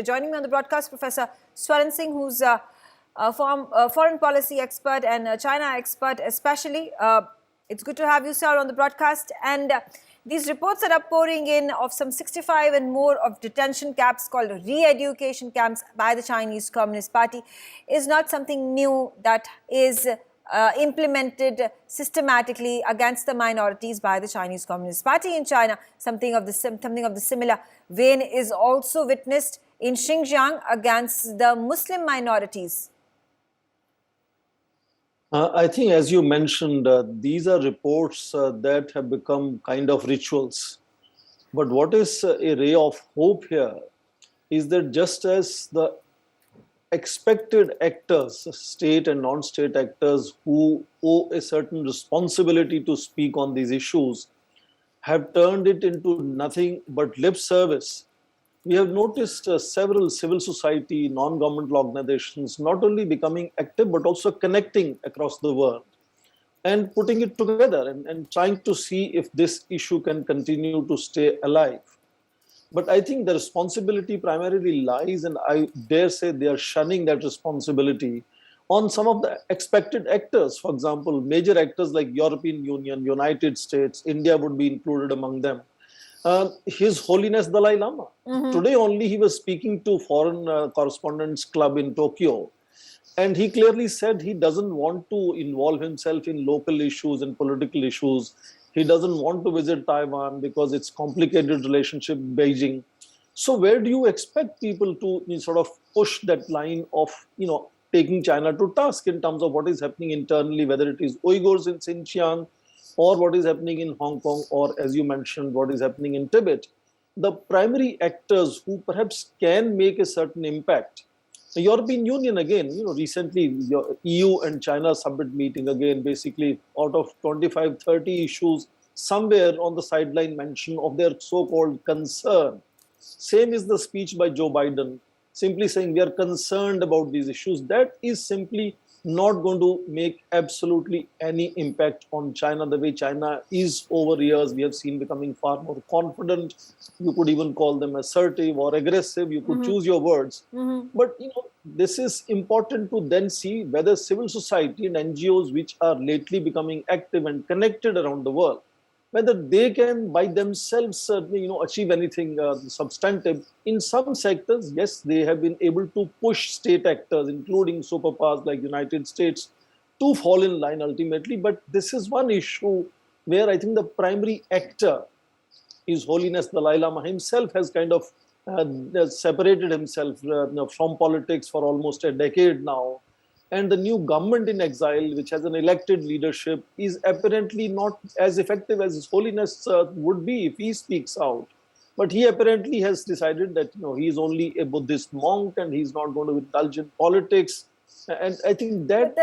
Joining me on the broadcast, Professor Swaran Singh, who's a foreign policy expert and a China expert especially. It's good to have you, sir, on the broadcast. And these reports that are pouring in of some 65 and more of detention camps called re-education camps by the Chinese Communist Party is not something new that is implemented systematically against the minorities by the Chinese Communist Party in China. Something of the similar vein is also witnessed in Xinjiang against the Muslim minorities. I think, as you mentioned, these are reports that have become kind of rituals. But what is a ray of hope here is that just as the expected actors, state and non-state actors who owe a certain responsibility to speak on these issues, have turned it into nothing but lip service. We have noticed several civil society, non-governmental organizations not only becoming active but also connecting across the world and putting it together and trying to see if this issue can continue to stay alive. But I think the responsibility primarily lies, and I dare say they are shunning that responsibility, on some of the expected actors. For example, major actors like European Union, United States, India would be included among them. His Holiness Dalai Lama. Today only he was speaking to Foreign Correspondents Club in Tokyo. And he clearly said he doesn't want to involve himself in local issues and political issues. He doesn't want to visit Taiwan because it's complicated relationship with Beijing. So where do you expect people to sort of push that line of, taking China to task in terms of what is happening internally, whether it is Uyghurs in Xinjiang, or what is happening in Hong Kong, or as you mentioned, what is happening in Tibet? The primary actors who perhaps can make a certain impact. The European Union, again, recently, the EU and China summit meeting, again, basically out of 25, 30 issues, somewhere on the sideline mention of their so-called concern. Same is the speech by Joe Biden, simply saying we are concerned about these issues. That is simply not going to make absolutely any impact on China the way China is over years. We have seen becoming far more confident. You could even call them assertive or aggressive. You could choose your words. But this is important to then see whether civil society and NGOs, which are lately becoming active and connected around the world, whether they can by themselves achieve anything substantive. In some sectors, yes, they have been able to push state actors, including superpowers like United States, to fall in line ultimately. But this is one issue where I think the primary actor, His Holiness Dalai Lama himself, has kind of separated himself from politics for almost a decade now. And the new government in exile, which has an elected leadership, is apparently not as effective as His Holiness would be if he speaks out. But he apparently has decided that he is only a Buddhist monk and he's not going to indulge in politics. And I think that